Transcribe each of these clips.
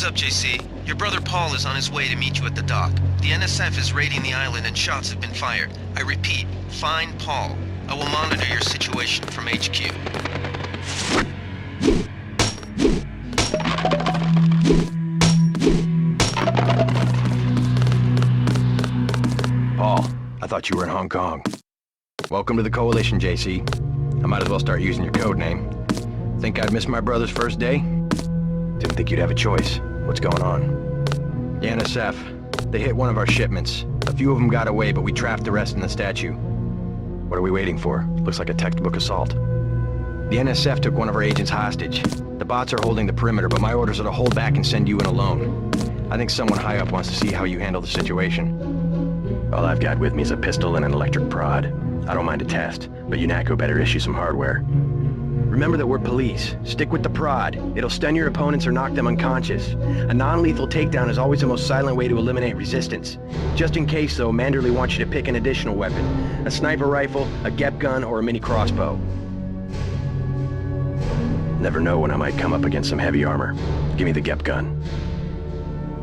up, JC. Your brother Paul is on his way to meet you at the dock. The NSF is raiding the island and shots have been fired. I repeat, find Paul. I will monitor your situation from HQ. Paul, I thought you were in Hong Kong. Welcome to the Coalition, JC. I might as well start using your code name. Think I'd miss my brother's first day? Didn't think you'd have a choice. What's going on? The NSF. They hit one of our shipments. A few of them got away, but we trapped the rest in the statue. What are we waiting for? Looks like a textbook assault. The NSF took one of our agents hostage. The bots are holding the perimeter, but my orders are to hold back and send you in alone. I think someone high up wants to see how you handle the situation. All I've got with me is a pistol and an electric prod. I don't mind a test, but UNATCO better issue some hardware. Remember that we're police. Stick with the prod. It'll stun your opponents or knock them unconscious. A non-lethal takedown is always the most silent way to eliminate resistance. Just in case, though, Manderley wants you to pick an additional weapon. A sniper rifle, a GEP gun, or a mini crossbow. Never know when I might come up against some heavy armor. Give me the GEP gun.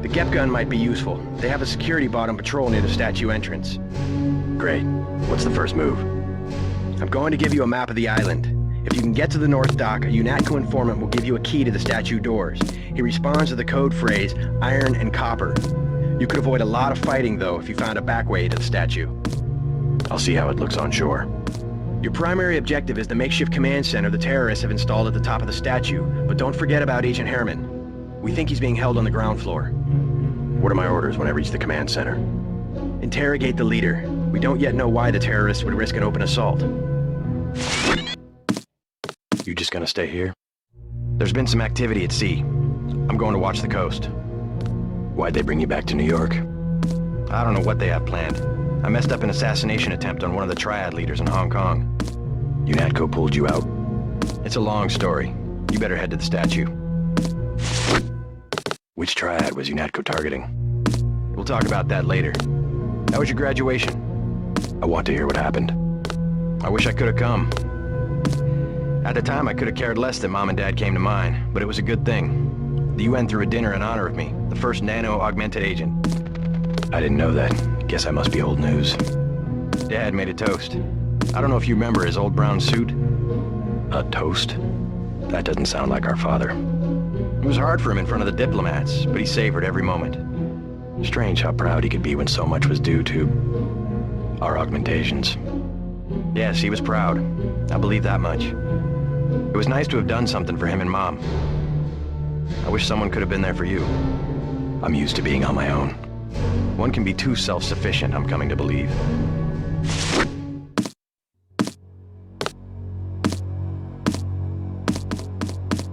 The GEP gun might be useful. They have a security bot on patrol near the statue entrance. Great. What's the first move? I'm going to give you a map of the island. If you can get to the North Dock, a UNATCO informant will give you a key to the statue doors. He responds to the code phrase, iron and copper. You could avoid a lot of fighting, though, if you found a back way to the statue. I'll see how it looks on shore. Your primary objective is the makeshift command center the terrorists have installed at the top of the statue, but don't forget about Agent Herman. We think he's being held on the ground floor. What are my orders when I reach the command center? Interrogate the leader. We don't yet know why the terrorists would risk an open assault. You just gonna stay here? There's been some activity at sea. I'm going to watch the coast. Why'd they bring you back to New York? I don't know what they have planned. I messed up an assassination attempt on one of the Triad leaders in Hong Kong. UNATCO pulled you out? It's a long story. You better head to the statue. Which Triad was UNATCO targeting? We'll talk about that later. How was your graduation? I want to hear what happened. I wish I could have come. At the time, I could have cared less that Mom and Dad came to mine, but it was a good thing. The UN threw a dinner in honor of me, the first nano-augmented agent. I didn't know that. Guess I must be old news. Dad made a toast. I don't know if you remember his old brown suit. A toast? That doesn't sound like our father. It was hard for him in front of the diplomats, but he savored every moment. Strange how proud he could be when so much was due to our augmentations. Yes, he was proud. I believe that much. It was nice to have done something for him and Mom. I wish someone could have been there for you. I'm used to being on my own. One can be too self-sufficient, I'm coming to believe.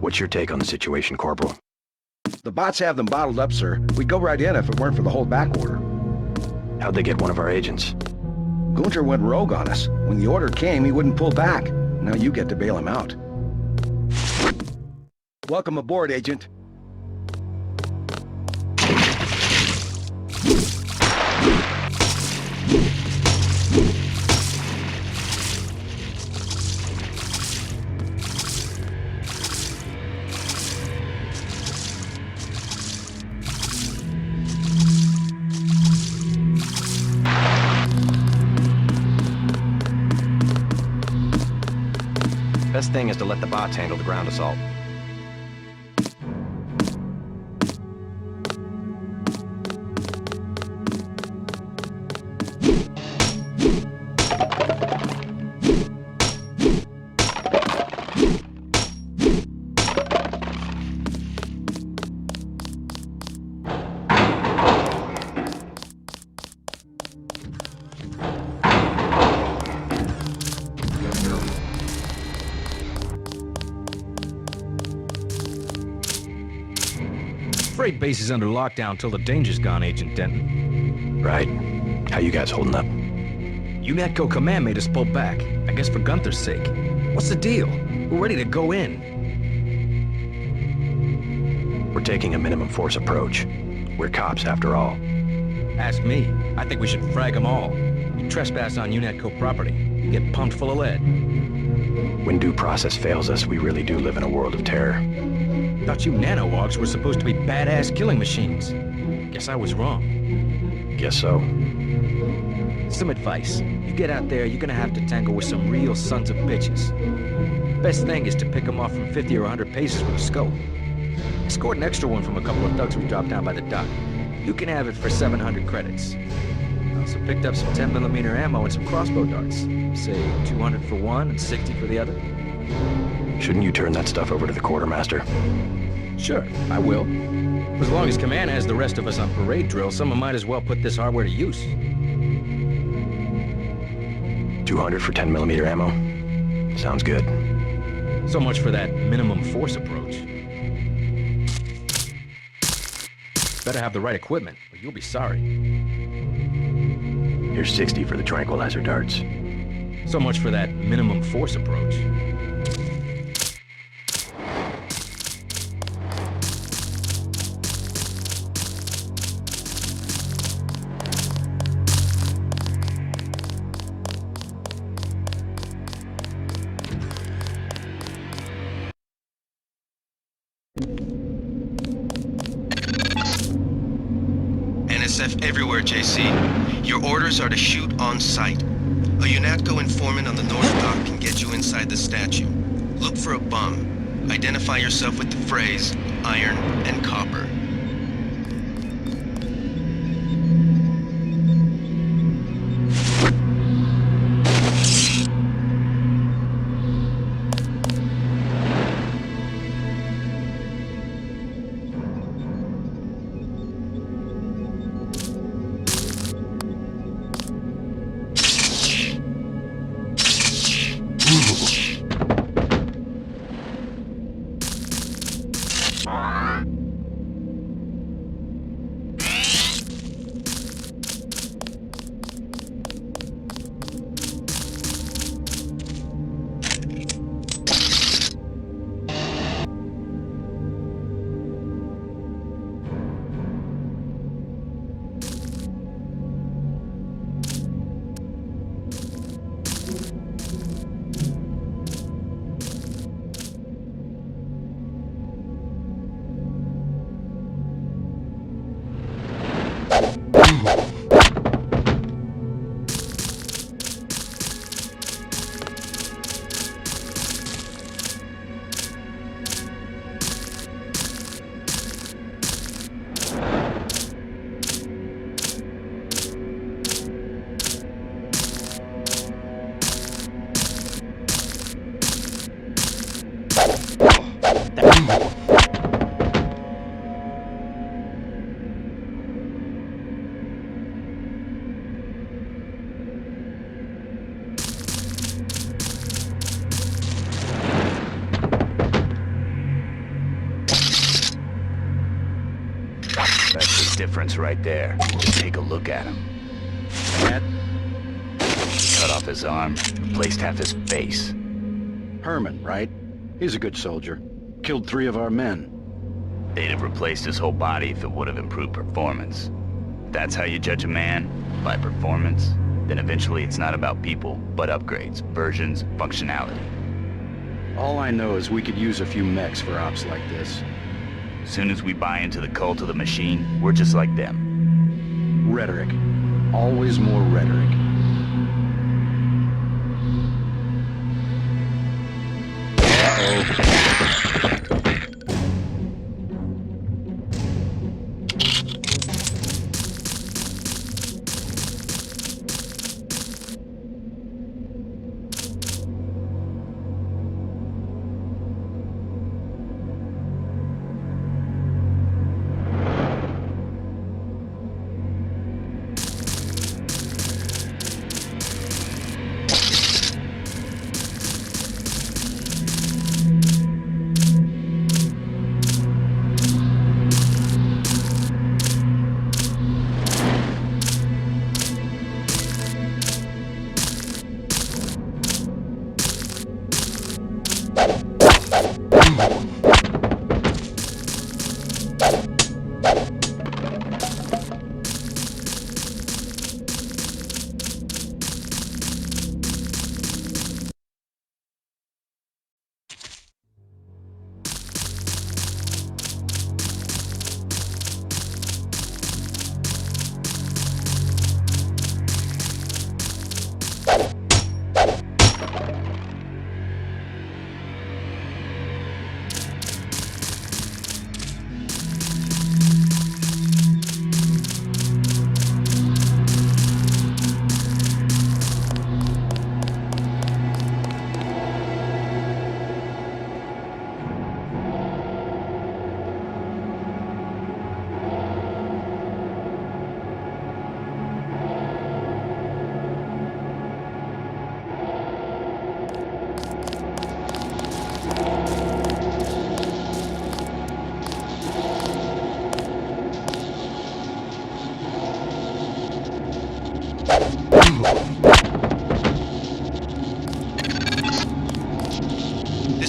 What's your take on the situation, Corporal? The bots have them bottled up, sir. We'd go right in if it weren't for the holdback order. How'd they get one of our agents? Gunter went rogue on us. When the order came, he wouldn't pull back. Now you get to bail him out. Welcome aboard, Agent. Best thing is to let the bots handle the ground assault. Freight base is under lockdown till the danger's gone, Agent Denton. Right. How you guys holding up? UNATCO command made us pull back. I guess for Gunther's sake. What's the deal? We're ready to go in. We're taking a minimum force approach. We're cops, after all. Ask me. I think we should frag them all. You trespass on UNATCO property, you get pumped full of lead. When due process fails us, we really do live in a world of terror. Thought you nanowargs were supposed to be badass killing machines. Guess I was wrong. Guess so. Some advice. You get out there, you're gonna have to tangle with some real sons of bitches. Best thing is to pick them off from 50 or 100 paces with a scope. I scored an extra one from a couple of thugs we dropped down by the dock. You can have it for 700 credits. I also picked up some 10mm ammo and some crossbow darts. Say 200 for one and 60 for the other. Shouldn't you turn that stuff over to the quartermaster? Sure, I will. As long as Command has the rest of us on parade drill, someone might as well put this hardware to use. 200 for 10mm ammo? Sounds good. So much for that minimum force approach. Better have the right equipment, or you'll be sorry. Here's 60 for the tranquilizer darts. So much for that minimum force approach. NSF everywhere, JC. Your orders are to shoot on sight. A UNATCO informant on the North Dock can get you inside the statue. Look for a bum. Identify yourself with the phrase, iron and copper. That's the difference right there. Just take a look at him. That Cut off his arm, replaced half his face. Herman, right? He's a good soldier. Killed 3 of our men. They'd have replaced his whole body if it would have improved performance. If that's how you judge a man, by performance, then eventually it's not about people, but upgrades, versions, functionality. All I know is we could use a few mechs for ops like this. Soon as we buy into the cult of the machine, we're just like them. Rhetoric. Always more rhetoric.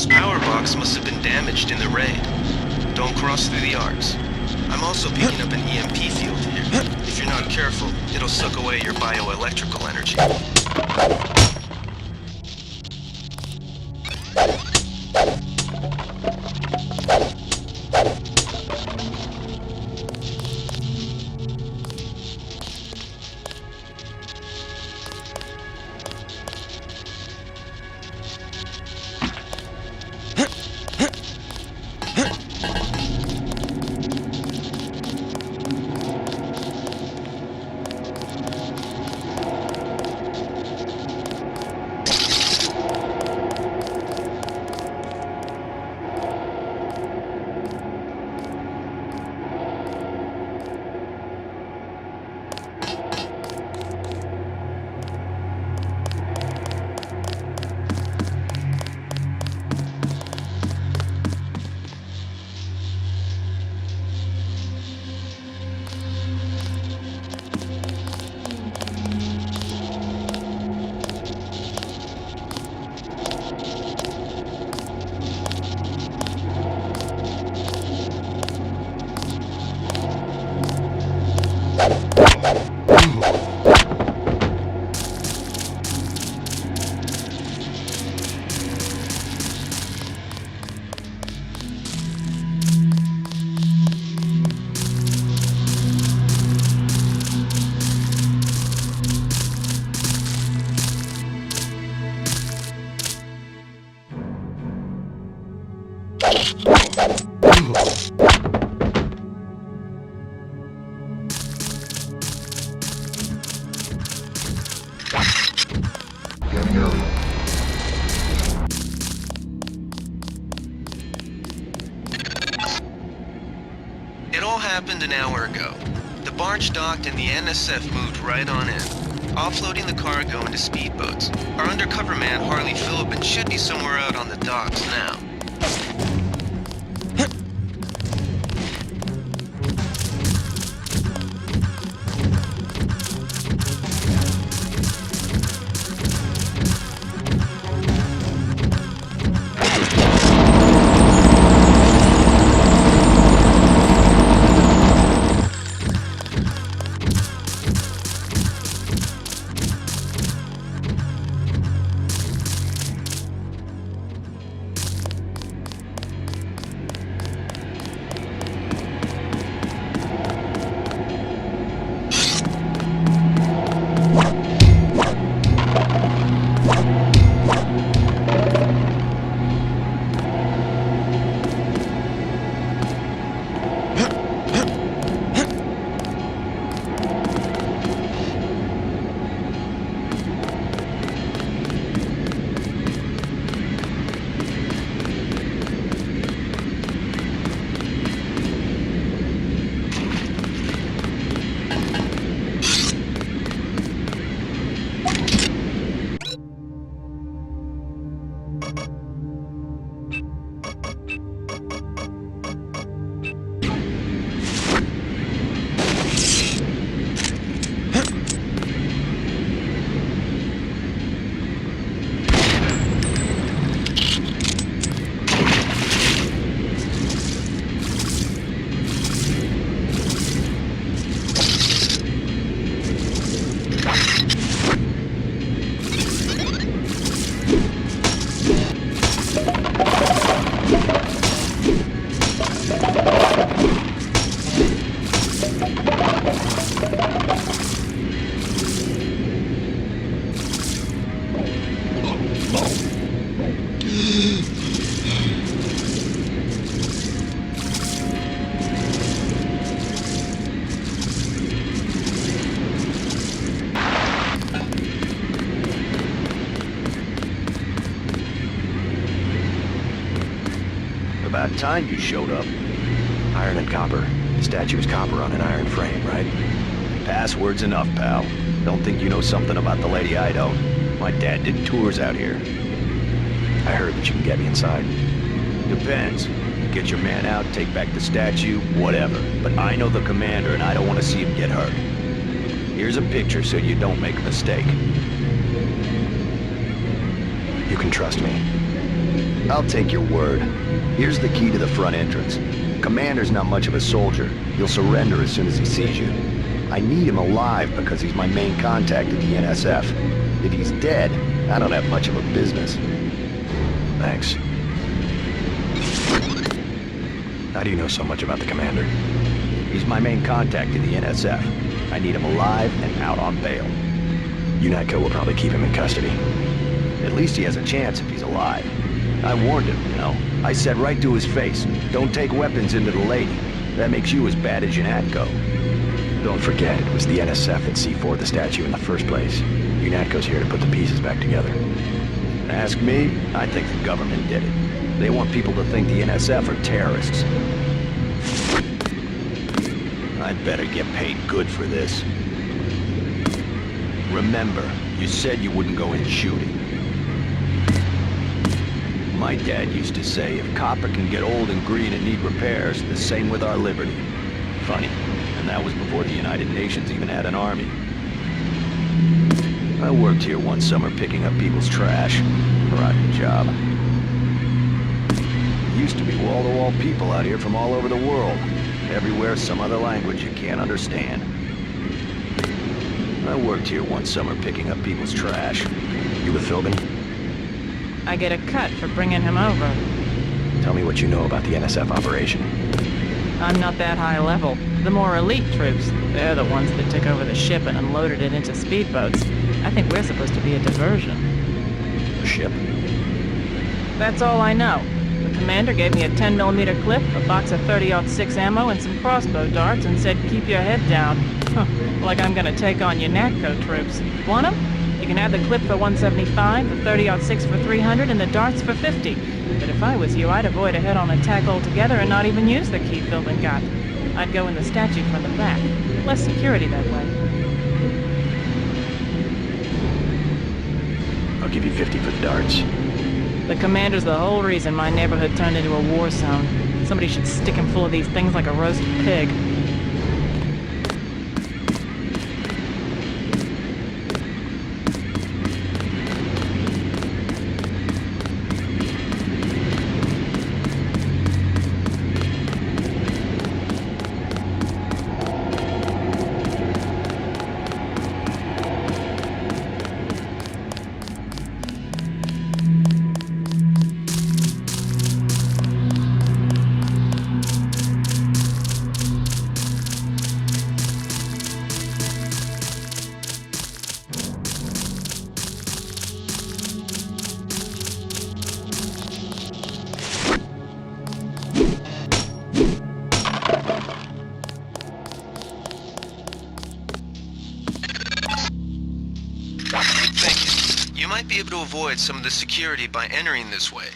His power box must have been damaged in the raid. Don't cross through the arcs. I'm also picking up an EMP field here. If you're not careful, it'll suck away your bioelectrical energy. It all happened an hour ago. The barge docked and the NSF moved right on in, offloading the cargo into speedboats. Our undercover man, Harley Philippin, should be somewhere out on the docks now. About time you showed up. Iron and copper. The statue is copper on an iron frame, right? Password's enough, pal. Don't think you know something about the lady I don't. My dad did tours out here. I heard that you can get me inside. Depends. Get your man out, take back the statue, whatever. But I know the commander and I don't want to see him get hurt. Here's a picture so you don't make a mistake. You can trust me. I'll take your word. Here's the key to the front entrance. The commander's not much of a soldier. He'll surrender as soon as he sees you. I need him alive because he's my main contact at the NSF. If he's dead, I don't have much of a business. Thanks. How do you know so much about the commander? He's my main contact in the NSF. I need him alive and out on bail. UNATCO will probably keep him in custody. At least he has a chance if he's alive. I warned him, you know. I said right to his face, don't take weapons into the lady. That makes you as bad as UNATCO. Don't forget, it was the NSF that C4'd the statue in the first place. UNATCO's here to put the pieces back together. Ask me, I think the government did it. They want people to think the NSF are terrorists. I'd better get paid good for this. Remember, you said you wouldn't go in shooting. My dad used to say, if copper can get old and green and need repairs, the same with our liberty. Funny, and that was before the United Nations even had an army. I worked here one summer picking up people's trash. Rotten job. Used to be wall-to-wall people out here from all over the world. Everywhere some other language you can't understand. I worked here one summer picking up people's trash. You with Philbin? I get a cut for bringing him over. Tell me what you know about the NSF operation. I'm not that high level. The more elite troops, they're the ones that took over the ship and unloaded it into speedboats. I think we're supposed to be a diversion. The ship? That's all I know. The commander gave me a 10mm clip, a box of 30-06 ammo, and some crossbow darts, and said, keep your head down. Like I'm gonna take on UNATCO troops. Want 'em? You can have the clip for 175, the 30-06 for 300, and the darts for 50. But if I was you, I'd avoid a head-on attack altogether and not even use the key Philbin got. I'd go in the statue from the back. Less security that way. I'll give you 50 for the darts. The commander's the whole reason my neighborhood turned into a war zone. Somebody should stick him full of these things like a roast pig. You might be able to avoid some of the security by entering this way.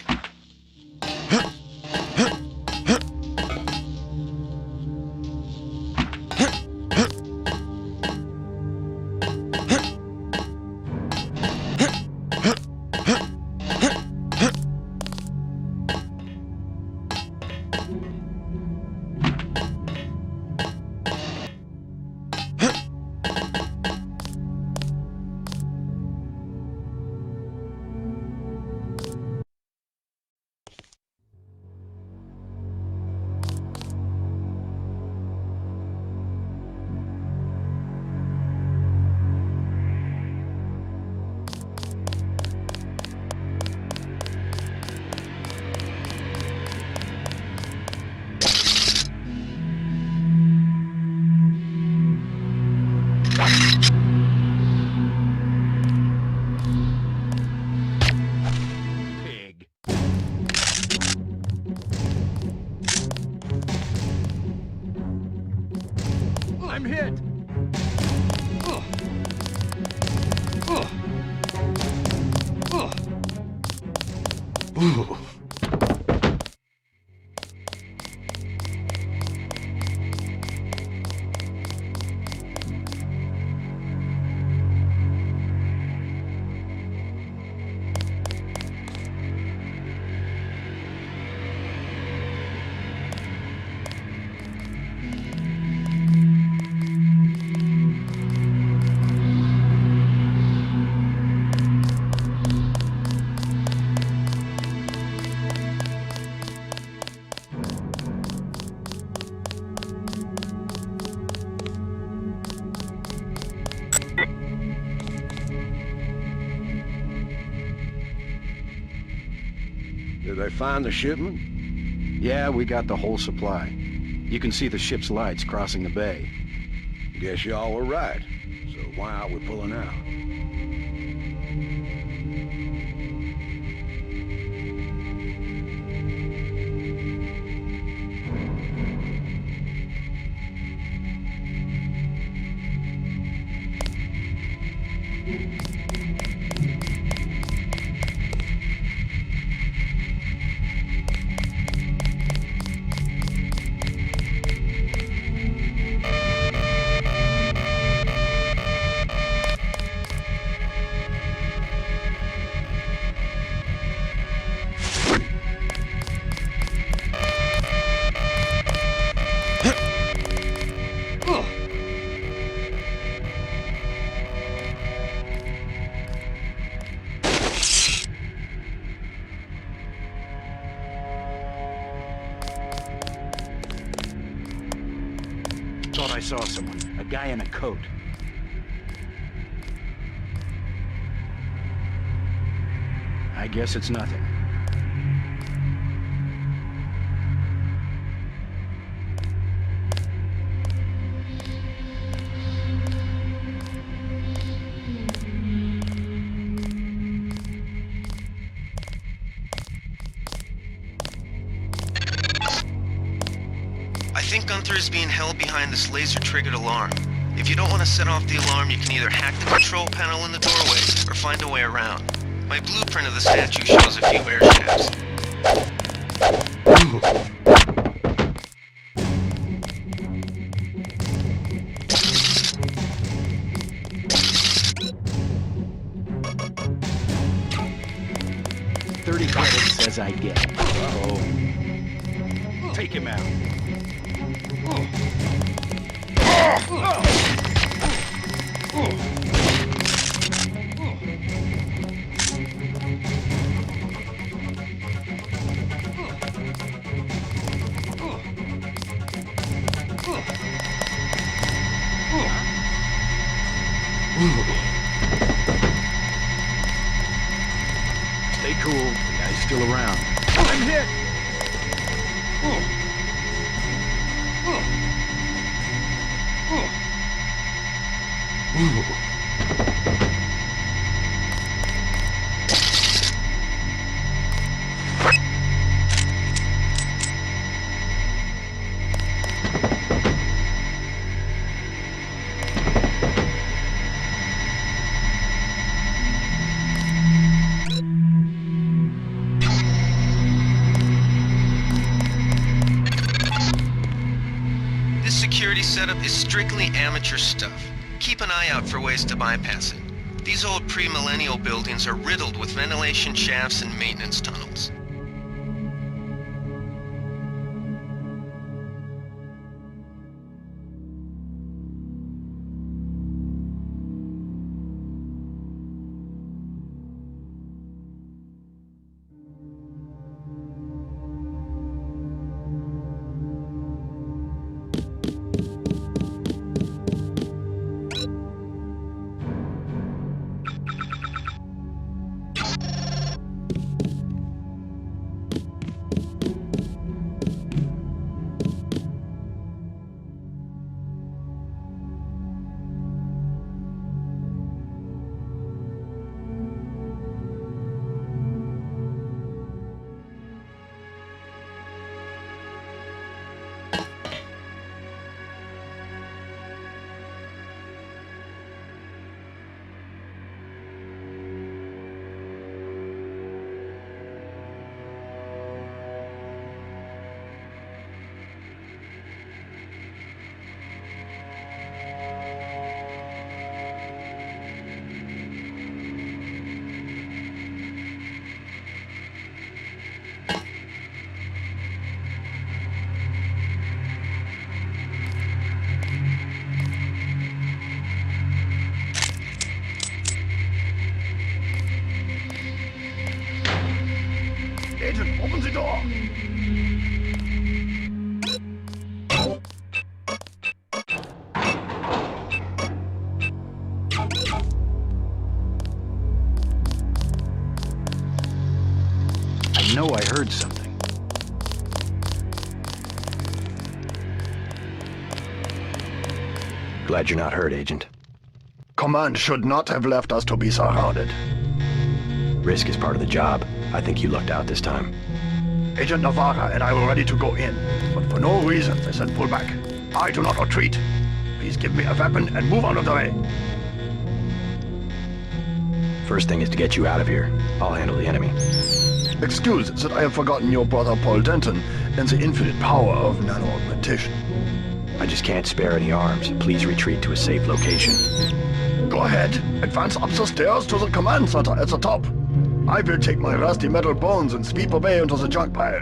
I'm hit! Ooh. Did they find the shipment? Yeah, we got the whole supply. You can see the ship's lights crossing the bay. Guess y'all were right. So why are we pulling out? Thought I saw someone. A guy in a coat. I guess it's nothing. I think Gunther is being held behind this laser-triggered alarm. If you don't want to set off the alarm, you can either hack the control panel in the doorway or find a way around. My blueprint of the statue shows a few air shafts. $30 credits says I get. Uh-oh. Take him out. Stay cool. The guy's still around. I'm hit! This security setup is strictly amateur stuff. Keep an eye out for ways to bypass it. These old pre-millennial buildings are riddled with ventilation shafts and maintenance tunnels. Agent, open the door! I I know I heard something. Glad you're not hurt, Agent. Command should not have left us to be surrounded. Risk is part of the job. I think you lucked out this time. Agent Navarra and I were ready to go in, but for no reason they said pull back. I do not retreat. Please give me a weapon and move out of the way. First thing is to get you out of here. I'll handle the enemy. Excuse that I have forgotten your brother Paul Denton and the infinite power of nano-augmentation. I just can't spare any arms. Please retreat to a safe location. Go ahead. Advance up the stairs to the command center at the top. I will take my rusty metal bones and sweep away into the junk pile.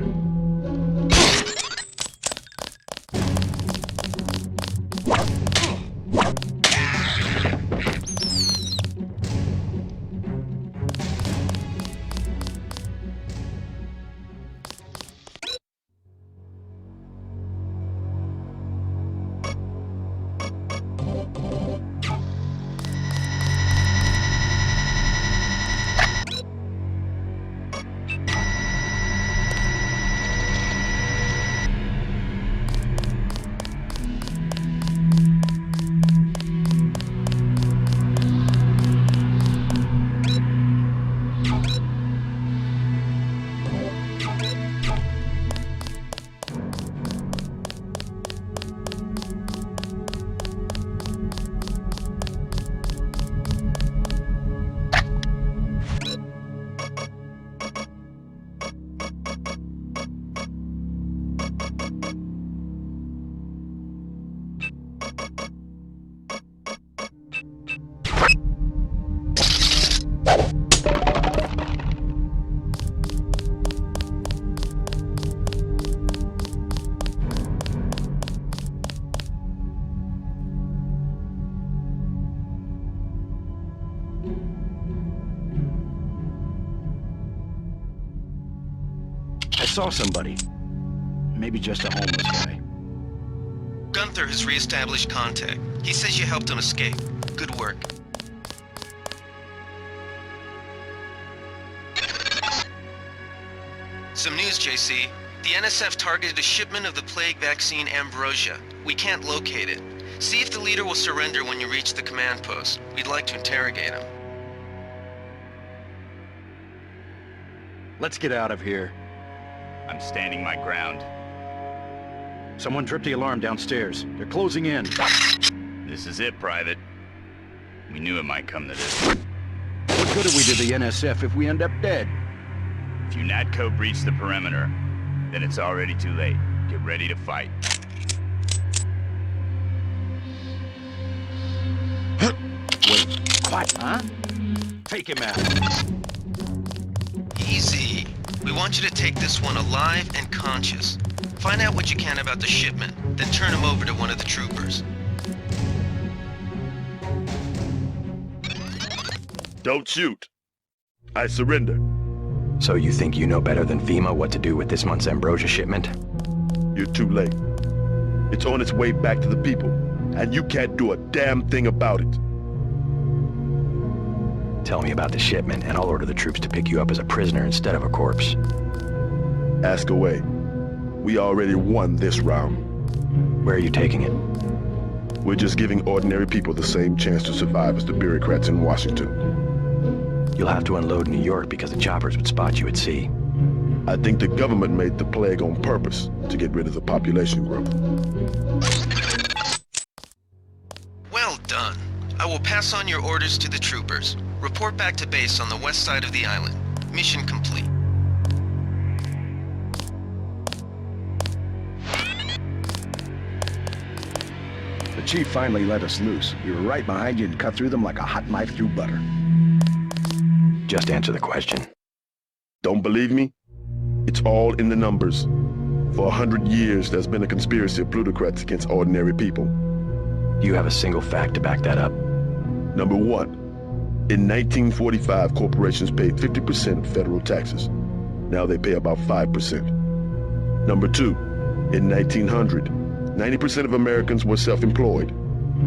I saw somebody. Maybe just a homeless guy. Gunther has re-established contact. He says you helped him escape. Good work. Some news, JC. The NSF targeted a shipment of the plague vaccine Ambrosia. We can't locate it. See if the leader will surrender when you reach the command post. We'd like to interrogate him. Let's get out of here. I'm standing my ground. Someone tripped the alarm downstairs. They're closing in. This is it, Private. We knew it might come to this. What good are we to the NSF if we end up dead? If UNATCO breach the perimeter, then it's already too late. Get ready to fight. Wait, what, huh? Take him out. Easy. We want you to take this one alive and conscious. Find out what you can about the shipment, then turn him over to one of the troopers. Don't shoot. I surrender. So you think you know better than FEMA what to do with this month's Ambrosia shipment? You're too late. It's on its way back to the people, and you can't do a damn thing about it. Tell me about the shipment, and I'll order the troops to pick you up as a prisoner instead of a corpse. Ask away. We already won this round. Where are you taking it? We're just giving ordinary people the same chance to survive as the bureaucrats in Washington. You'll have to unload in New York because the choppers would spot you at sea. I think the government made the plague on purpose to get rid of the population growth. Well done. I will pass on your orders to the troopers. Report back to base on the west side of the island. Mission complete. The chief finally let us loose. We were right behind you and cut through them like a hot knife through butter. Just answer the question. Don't believe me? It's all in the numbers. For 100 years, there's been a conspiracy of plutocrats against ordinary people. Do you have a single fact to back that up? Number one, in 1945, corporations paid 50% of federal taxes. Now they pay about 5%. Number two, in 1900, 90% of Americans were self-employed.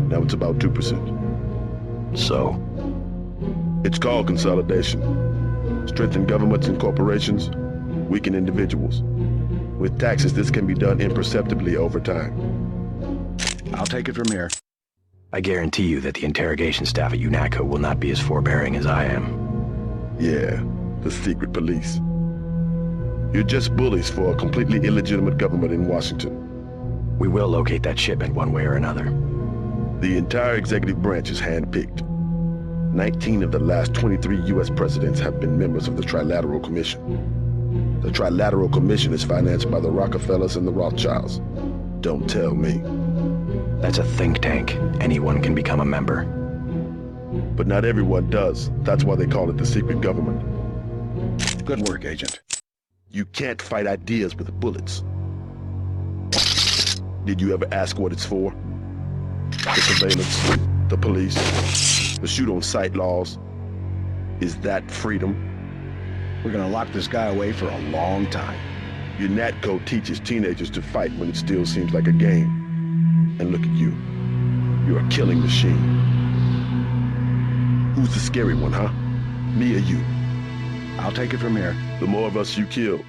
Now it's about 2%. So? It's called consolidation. Strengthen governments and corporations, weaken individuals. With taxes, this can be done imperceptibly over time. I'll take it from here. I guarantee you that the interrogation staff at UNATCO will not be as forbearing as I am. Yeah, the secret police. You're just bullies for a completely illegitimate government in Washington. We will locate that shipment one way or another. The entire executive branch is handpicked. 19 of the last 23 U.S. presidents have been members of the Trilateral Commission. The Trilateral Commission is financed by the Rockefellers and the Rothschilds. Don't tell me. That's a think tank. Anyone can become a member. But not everyone does. That's why they call it the secret government. Good work, Agent. You can't fight ideas with bullets. Did you ever ask what it's for? The surveillance, the police, the shoot-on-sight laws. Is that freedom? We're gonna lock this guy away for a long time. UNATCO teaches teenagers to fight when it still seems like a game. And look at you. You're a killing machine. Who's the scary one, huh? Me or you? I'll take it from here. The more of us you kill,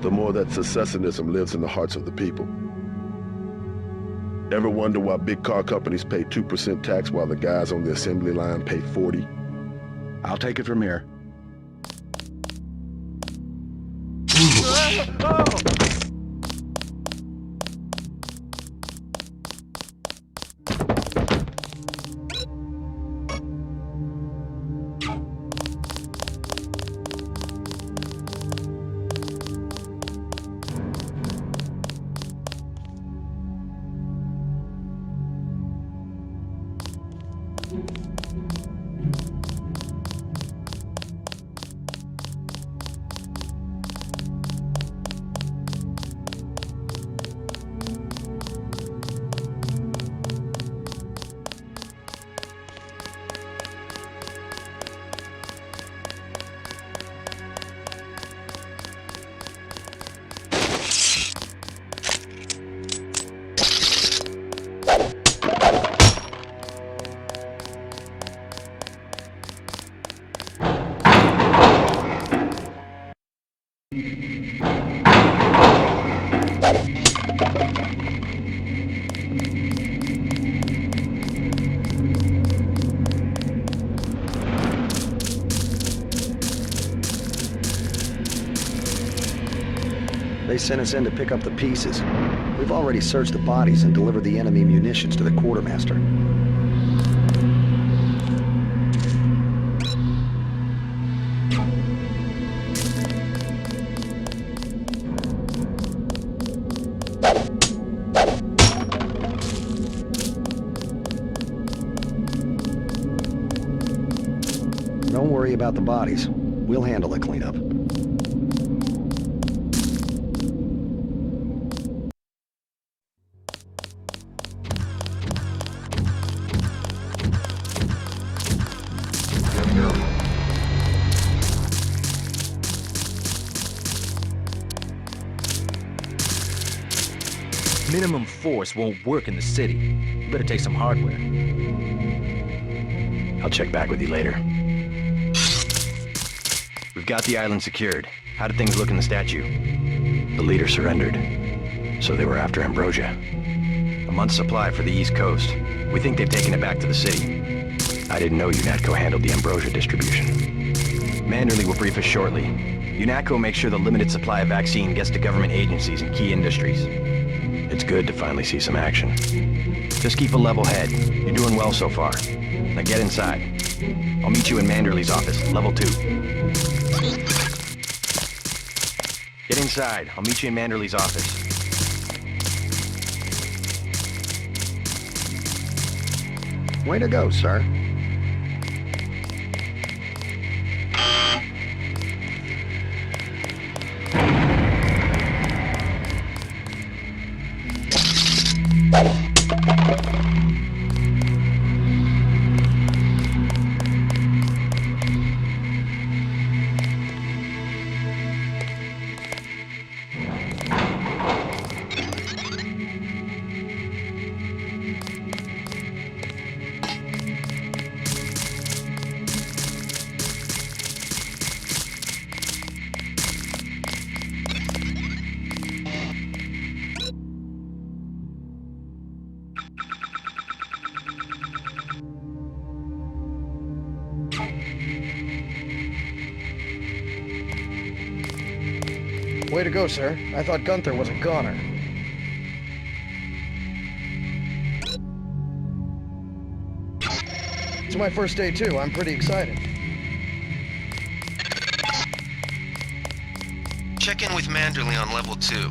the more that secessionism lives in the hearts of the people. Ever wonder why big car companies pay 2% tax while the guys on the assembly line pay 40? I'll take it from here. They sent us in to pick up the pieces. We've already searched the bodies and delivered the enemy munitions to the quartermaster. Don't worry about the bodies. We'll handle the cleanup. Minimum force won't work in the city. You better take some hardware. I'll check back with you later. We've got the island secured. How did things look in the statue? The leader surrendered. So they were after Ambrosia. A month's supply for the East Coast. We think they've taken it back to the city. I didn't know UNATCO handled the Ambrosia distribution. Manderley will brief us shortly. UNATCO makes sure the limited supply of vaccine gets to government agencies and key industries. It's good to finally see some action. Just keep a level head. You're doing well so far. Now get inside. I'll meet you in Manderley's office, level 2. Get inside. I'll meet you in Manderley's office. Way to go, sir. Way to go, sir. I thought Gunther was a goner. It's my first day, too. I'm pretty excited. Check in with Manderley on level 2.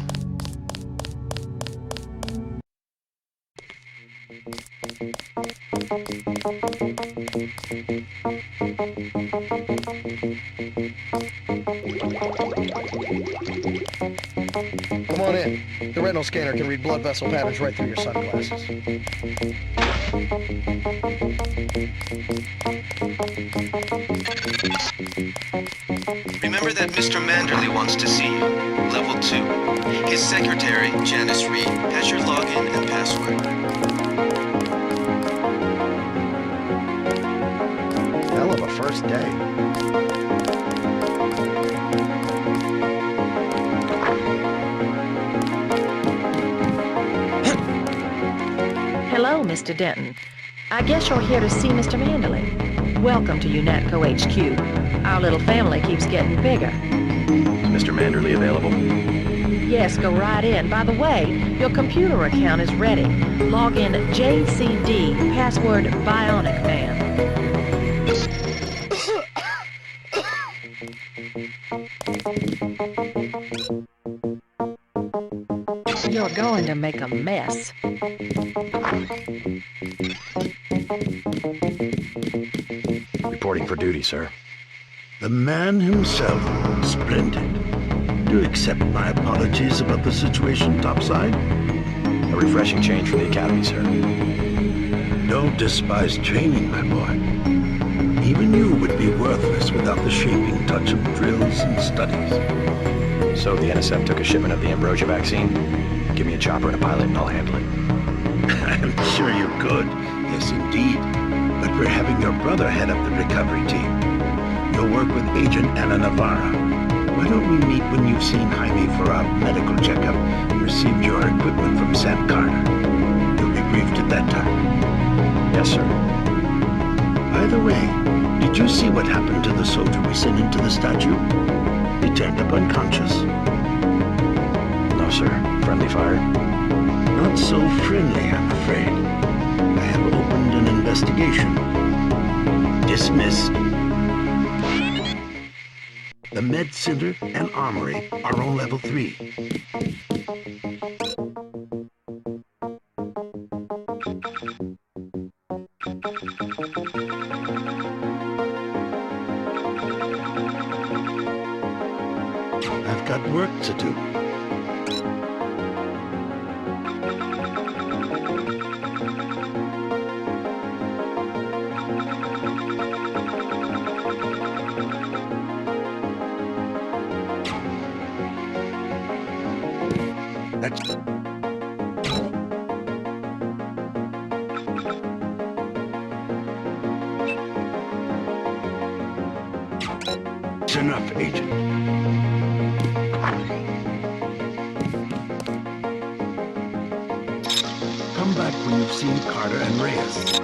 Come on in. The retinal scanner can read blood vessel patterns right through your sunglasses. Remember that Mr. Manderley wants to see you. Level 2. His secretary, Janice Reed, has your login and password. Hell of a first day. Hello, Mr. Denton. I guess you're here to see Mr. Manderley. Welcome to UNATCO HQ. Our little family keeps getting bigger. Is Mr. Manderley available? Yes, go right in. By the way, your computer account is ready. Log in JCD, password Bionic Man. You're going to make a mess. Reporting for duty, sir. The man himself. Splendid. Do you accept my apologies about the situation topside? A refreshing change from the academy, sir. Don't despise training, my boy. Even you would be worthless without the shaping touch of drills and studies. So the NSF took a shipment of the ambrosia vaccine? Give me a chopper and a pilot and I'll handle it. I'm sure you could. Yes, indeed. But we're having your brother head up the recovery team. You'll work with Agent Anna Navarra. Why don't we meet when you've seen Jaime for a medical checkup and received your equipment from Sam Carter? You'll be briefed at that time. Yes, sir. By the way, did you see what happened to the soldier we sent into the statue? He turned up unconscious. No, sir. Friendly fire? Not so friendly, I'm afraid. I have opened an investigation. Dismissed. The Med Center and Armory are on level 3. I've got work to do. That's enough, Agent. Come back when you've seen Carter and Reyes.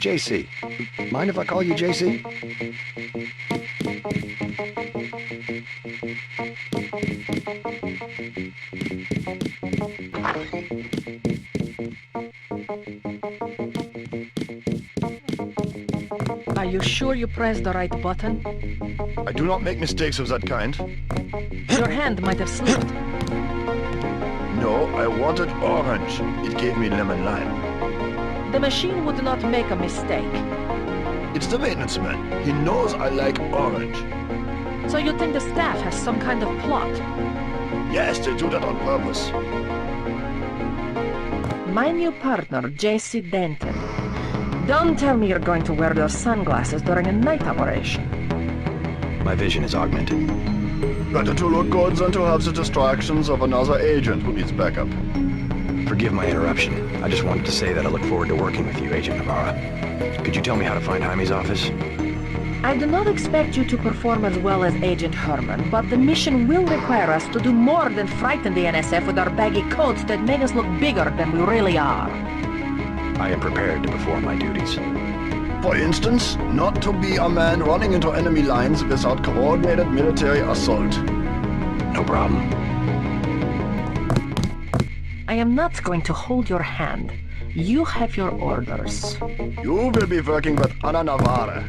JC. Mind if I call you JC? Are you sure you pressed the right button? I do not make mistakes of that kind. Your hand might have slipped. No, I wanted orange. It gave me lemon lime. The machine would not make a mistake. It's the maintenance man. He knows I like orange. So you think the staff has some kind of plot? Yes, they do that on purpose. My new partner, J.C. Denton. Don't tell me you're going to wear those sunglasses during a night operation. My vision is augmented. Better to look good than to have the distractions of another agent who needs backup. Forgive my interruption. I just wanted to say that I look forward to working with you, Agent Navarra. Could you tell me how to find Jaime's office? I do not expect you to perform as well as Agent Herman, but the mission will require us to do more than frighten the NSF with our baggy coats that make us look bigger than we really are. I am prepared to perform my duties. For instance, not to be a man running into enemy lines without coordinated military assault. No problem. I am not going to hold your hand. You have your orders. You will be working with Ana Navarra.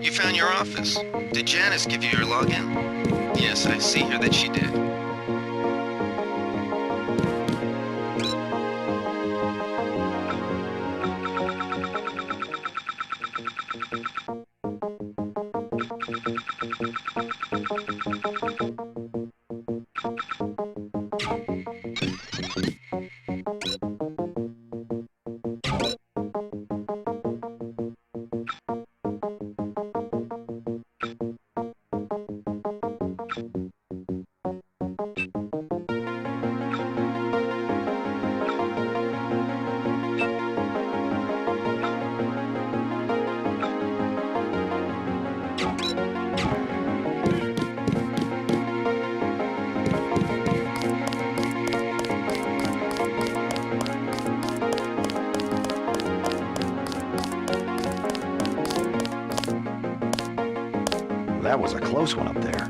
You found your office. Did Janice give you your login? Yes, I see here that she did. That was a close one up there.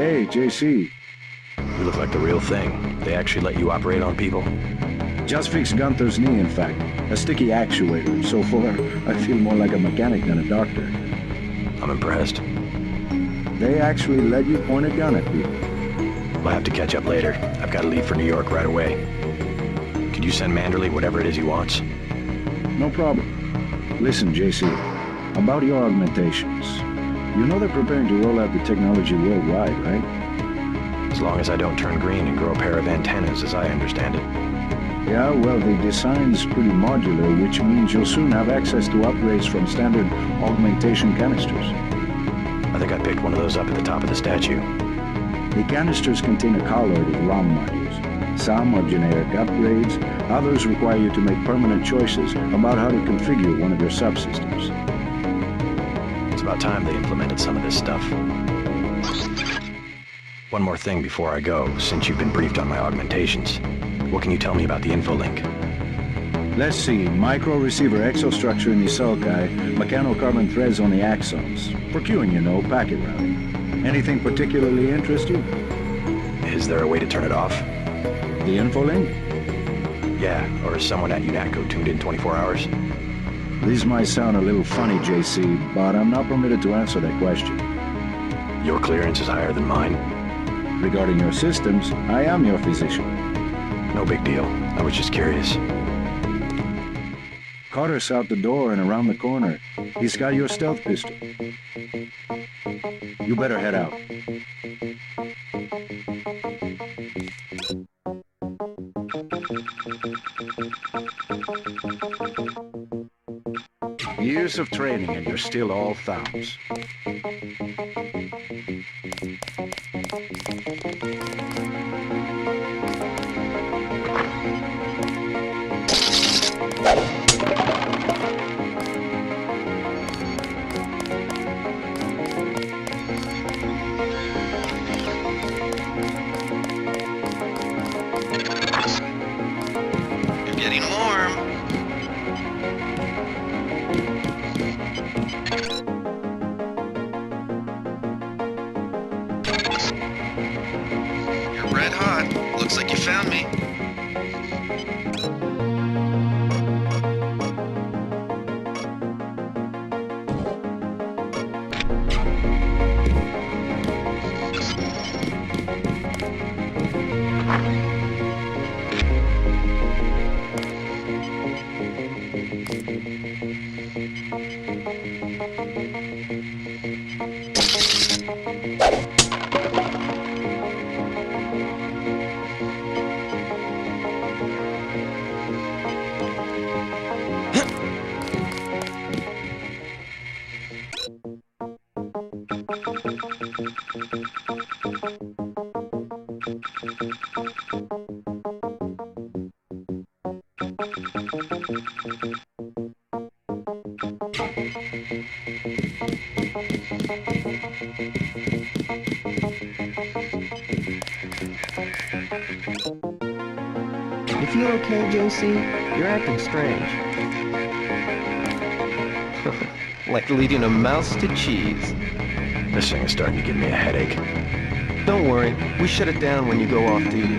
Hey, JC. You look like the real thing. They actually let you operate on people? Just fixed Gunther's knee, in fact. A sticky actuator. So far, I feel more like a mechanic than a doctor. I'm impressed. They actually let you point a gun at people. We'll have to catch up later. I've got to leave for New York right away. Could you send Manderley whatever it is he wants? No problem. Listen, JC, about your augmentations. You know they're preparing to roll out the technology worldwide, right? As long as I don't turn green and grow a pair of antennas, as I understand it. Yeah, well, the design's pretty modular, which means you'll soon have access to upgrades from standard augmentation canisters. I think I picked one of those up at the top of the statue. The canisters contain a colloid of ROM modules. Some are generic upgrades, others require you to make permanent choices about how to configure one of your subsystems. It's about time they implemented some of this stuff. One more thing before I go, since you've been briefed on my augmentations. What can you tell me about the infolink? Let's see, micro-receiver exostructure in the sulci, mechanocarbon threads on the axons. For queuing, you know, packet routing. Anything particularly interest you? Is there a way to turn it off? The infolink? Yeah, or is someone at UNATCO tuned in 24 hours? This might sound a little funny, JC, but I'm not permitted to answer that question. Your clearance is higher than mine? Regarding your systems, I am your physician. No big deal. I was just curious. Carter's out the door and around the corner. He's got your stealth pistol. You better head out. Years of training and you're still all thumbs. You're getting warm. You're red hot. Looks like you found me. You feel okay, JC? You're acting strange. Like leading a mouse to cheese. This thing is starting to give me a headache. Don't worry, we shut it down when you go off duty.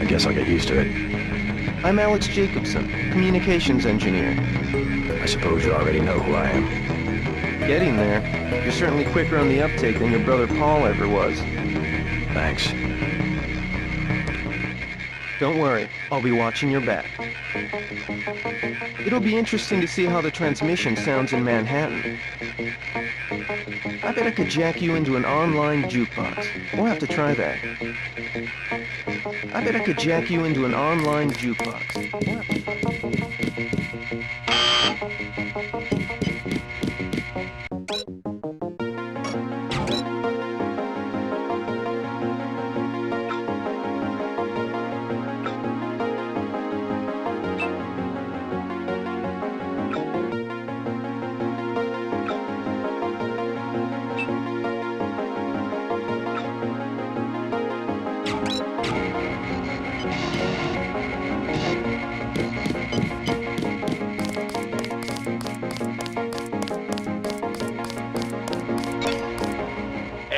I guess I'll get used to it. I'm Alex Jacobson, communications engineer. I suppose you already know who I am. Getting there. You're certainly quicker on the uptake than your brother Paul ever was. Thanks. Don't worry, I'll be watching your back. It'll be interesting to see how the transmission sounds in Manhattan. I bet I could jack you into an online jukebox. We'll have to try that. I bet I could jack you into an online jukebox. We'll have to try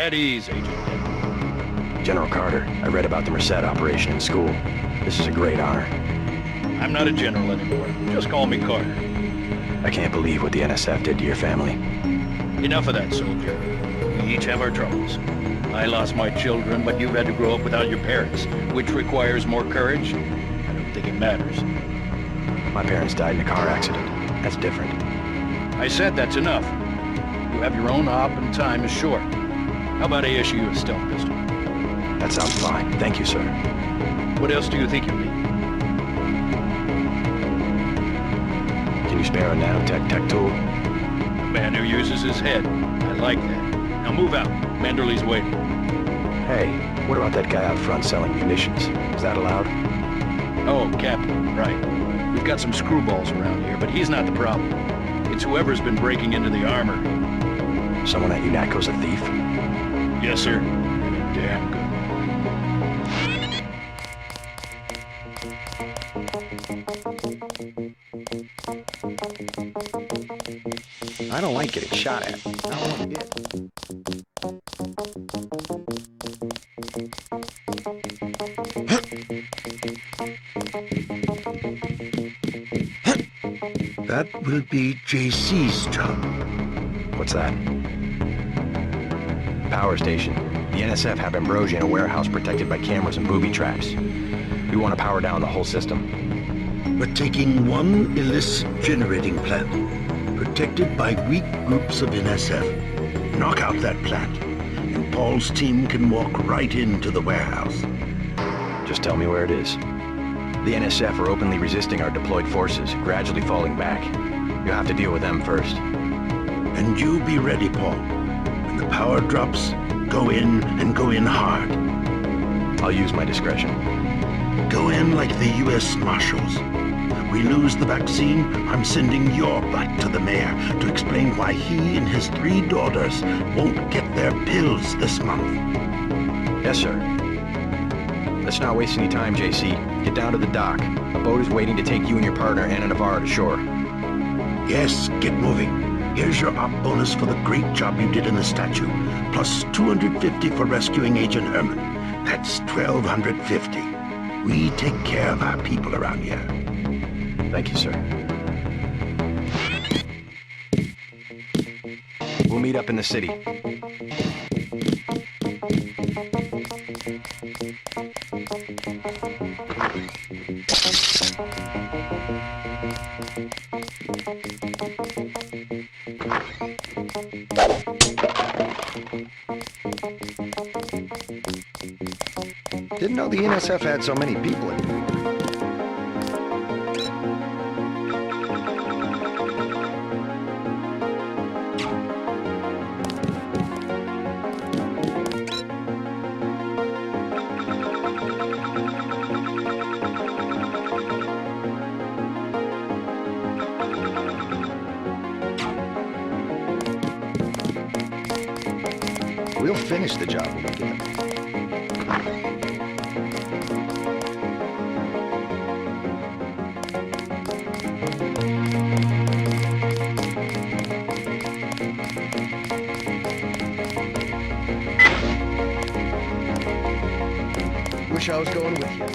At ease, Agent. General Carter, I read about the Merced operation in school. This is a great honor. I'm not a general anymore. Just call me Carter. I can't believe what the NSF did to your family. Enough of that, soldier. We each have our troubles. I lost my children, but you've had to grow up without your parents, which requires more courage. I don't think it matters. My parents died in a car accident. That's different. I said that's enough. You have your own op and time is short. How about I issue you a stealth pistol? That sounds fine. Thank you, sir. What else do you think you need? Can you spare a nanotech tool? A man who uses his head. I like that. Now move out. Manderley's waiting. Hey, what about that guy out front selling munitions? Is that allowed? Oh, Captain, right. We've got some screwballs around here, but he's not the problem. It's whoever's been breaking into the armor. Someone at UNATCO's a thief? Yes, sir. And a damn good one. I don't like getting shot at. I don't want to get. That will be JC's job. What's that? Power station. The NSF have Ambrosia in a warehouse protected by cameras and booby traps. We want to power down the whole system. We're taking one illicit generating plant, protected by weak groups of NSF. Knock out that plant, and Paul's team can walk right into the warehouse. Just tell me where it is. The NSF are openly resisting our deployed forces, gradually falling back. You'll have to deal with them first. And you be ready, Paul. When the power drops, go in and go in hard. I'll use my discretion. Go in like the U.S. Marshals. We lose the vaccine, I'm sending your butt to the mayor to explain why he and his 3 daughters won't get their pills this month. Yes, sir. Let's not waste any time, JC. Get down to the dock. A boat is waiting to take you and your partner, Anna Navarro, to shore. Yes, get moving. Here's your op bonus for the great job you did in the statue, plus 250 for rescuing Agent Herman. That's 1,250. We take care of our people around here. Thank you, sir. We'll meet up in the city. Didn't know the NSF had so many people in it. We'll finish the job when we get it. Wish I was going with you.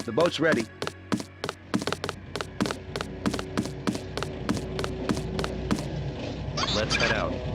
The boat's ready. Let's head out.